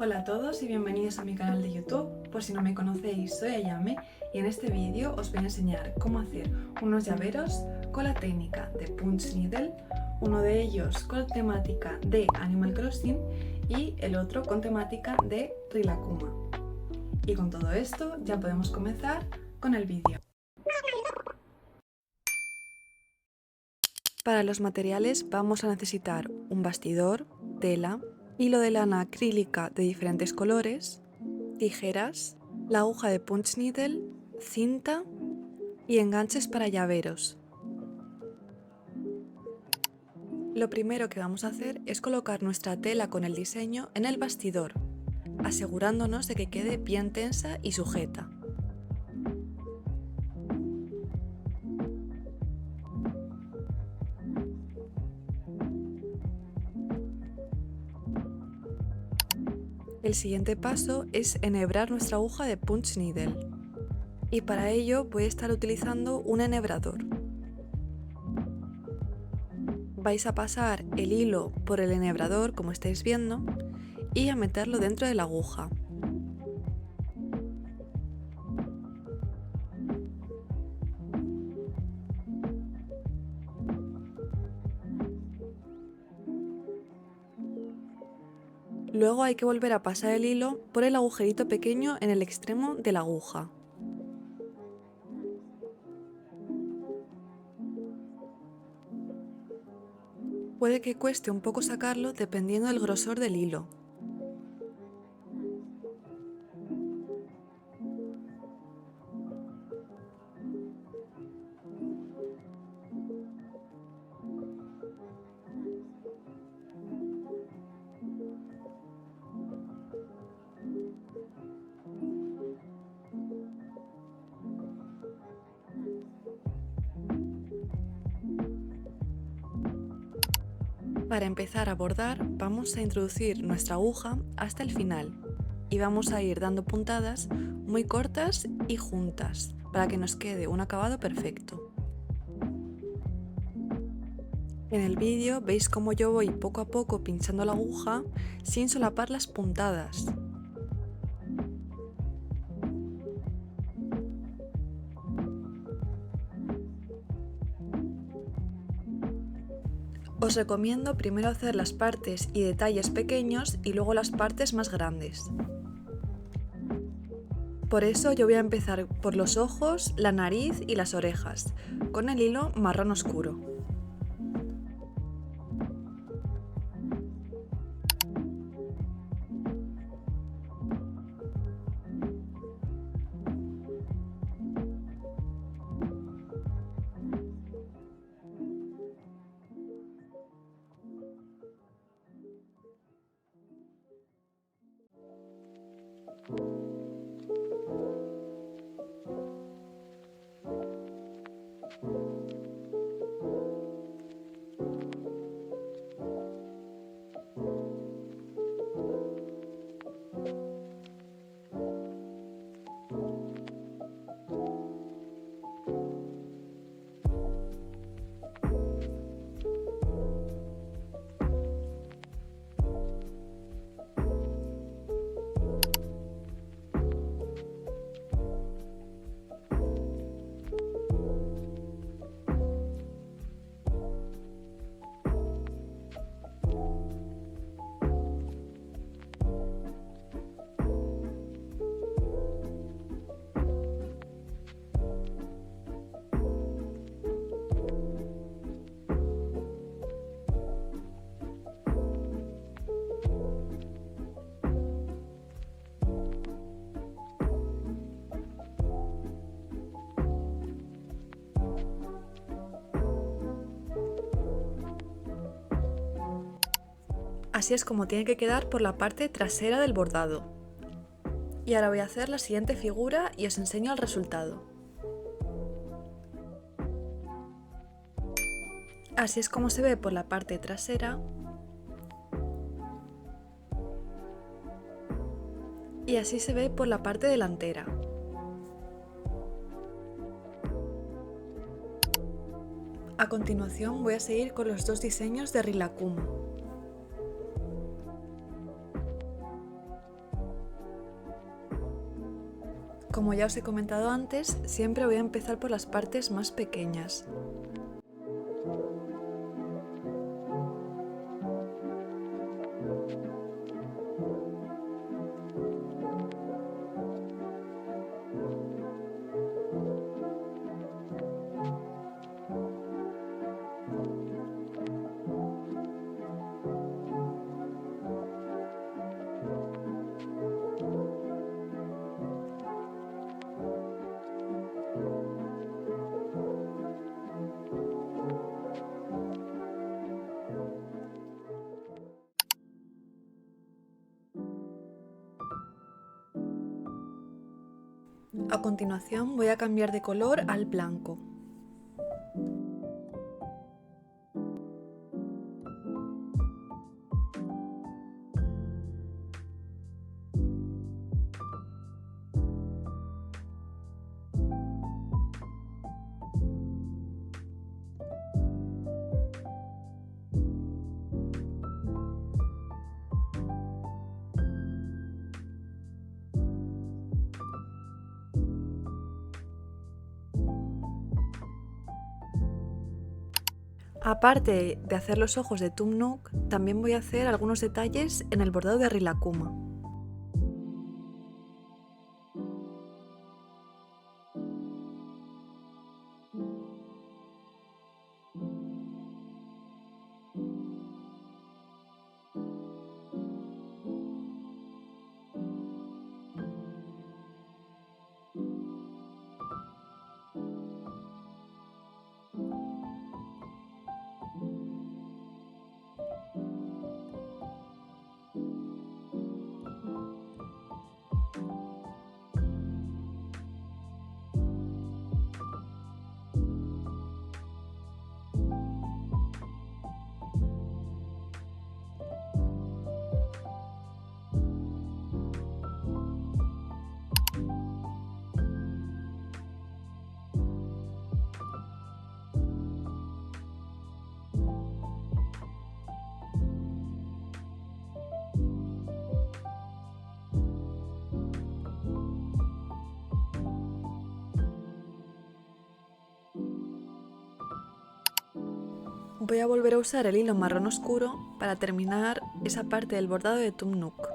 Hola a todos y bienvenidos a mi canal de YouTube. Por si no me conocéis, soy Ayame y en este vídeo os voy a enseñar cómo hacer unos llaveros con la técnica de Punch Needle, uno de ellos con temática de Animal Crossing y el otro con temática de Rilakkuma. Y con todo esto ya podemos comenzar con el vídeo. Para los materiales vamos a necesitar un bastidor, tela, hilo de lana acrílica de diferentes colores, tijeras, la aguja de Punch Needle, cinta y enganches para llaveros. Lo primero que vamos a hacer es colocar nuestra tela con el diseño en el bastidor, asegurándonos de que quede bien tensa y sujeta. El siguiente paso es enhebrar nuestra aguja de Punch Needle y para ello voy a estar utilizando un enhebrador. Vais a pasar el hilo por el enhebrador, como estáis viendo, y a meterlo dentro de la aguja. Luego hay que volver a pasar el hilo por el agujerito pequeño en el extremo de la aguja. Puede que cueste un poco sacarlo dependiendo del grosor del hilo. Para empezar a bordar vamos a introducir nuestra aguja hasta el final y vamos a ir dando puntadas muy cortas y juntas para que nos quede un acabado perfecto. En el vídeo veis cómo yo voy poco a poco pinchando la aguja sin solapar las puntadas. Os recomiendo primero hacer las partes y detalles pequeños y luego las partes más grandes. Por eso yo voy a empezar por los ojos, la nariz y las orejas, con el hilo marrón oscuro. Así es como tiene que quedar por la parte trasera del bordado. Y ahora voy a hacer la siguiente figura y os enseño el resultado. Así es como se ve por la parte trasera. Y así se ve por la parte delantera. A continuación voy a seguir con los dos diseños de Rilakkuma. Como ya os he comentado antes, siempre voy a empezar por las partes más pequeñas. A continuación voy a cambiar de color al blanco. Aparte de hacer los ojos de Tum Nook, también voy a hacer algunos detalles en el bordado de Rilakkuma. Voy a volver a usar el hilo marrón oscuro para terminar esa parte del bordado de Tum Nook.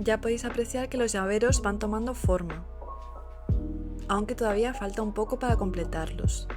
Ya podéis apreciar que los llaveros van tomando forma, aunque todavía falta un poco para completarlos.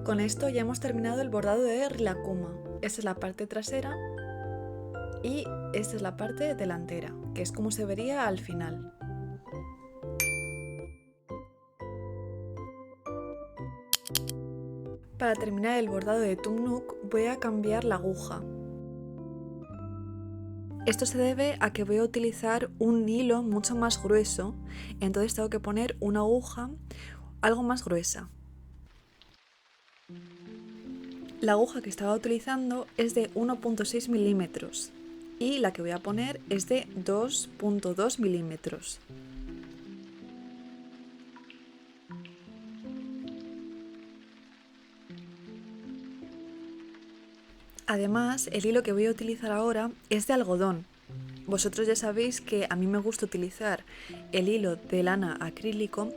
Con esto ya hemos terminado el bordado de Rilakkuma. Esta es la parte trasera y esta es la parte delantera, que es como se vería al final. Para terminar el bordado de Tumnuk voy a cambiar la aguja. Esto se debe a que voy a utilizar un hilo mucho más grueso, entonces tengo que poner una aguja algo más gruesa. La aguja que estaba utilizando es de 1,6 milímetros y la que voy a poner es de 2,2 milímetros. Además, el hilo que voy a utilizar ahora es de algodón. Vosotros ya sabéis que a mí me gusta utilizar el hilo de lana acrílico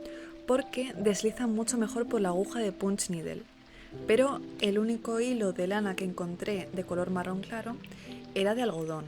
porque desliza mucho mejor por la aguja de punch needle. Pero el único hilo de lana que encontré de color marrón claro era de algodón.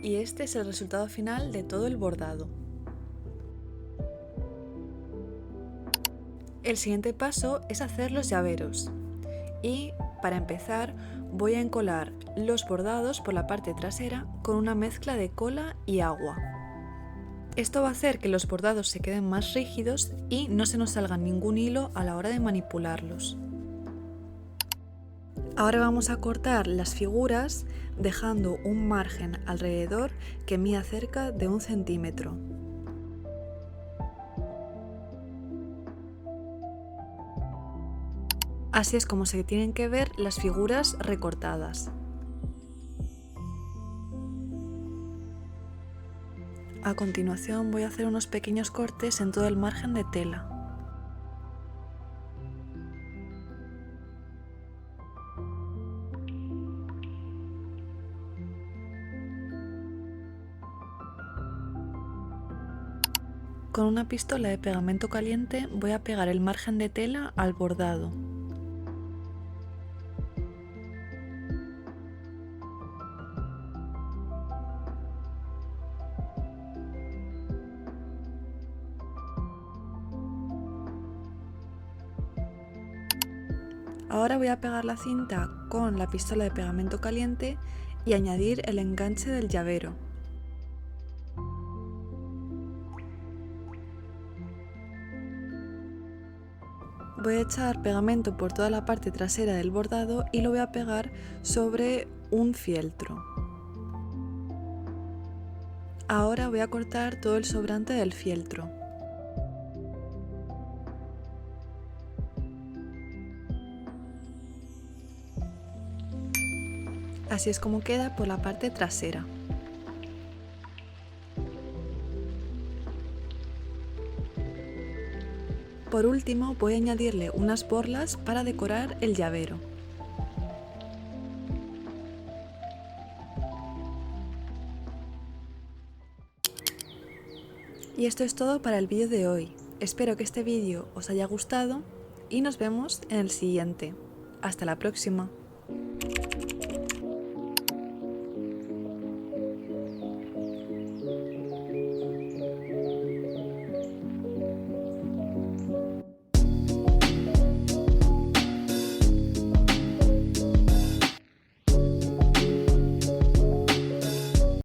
Y este es el resultado final de todo el bordado. El siguiente paso es hacer los llaveros. Y para empezar voy a encolar los bordados por la parte trasera con una mezcla de cola y agua. Esto va a hacer que los bordados se queden más rígidos y no se nos salga ningún hilo a la hora de manipularlos. Ahora vamos a cortar las figuras dejando un margen alrededor que mida cerca de 1 centímetro. Así es como se tienen que ver las figuras recortadas. A continuación voy a hacer unos pequeños cortes en todo el margen de tela. Con una pistola de pegamento caliente voy a pegar el margen de tela al bordado. Ahora voy a pegar la cinta con la pistola de pegamento caliente y añadir el enganche del llavero. Voy a echar pegamento por toda la parte trasera del bordado y lo voy a pegar sobre un fieltro. Ahora voy a cortar todo el sobrante del fieltro. Así es como queda por la parte trasera. Por último voy a añadirle unas borlas para decorar el llavero. Y esto es todo para el vídeo de hoy. Espero que este vídeo os haya gustado y nos vemos en el siguiente. Hasta la próxima.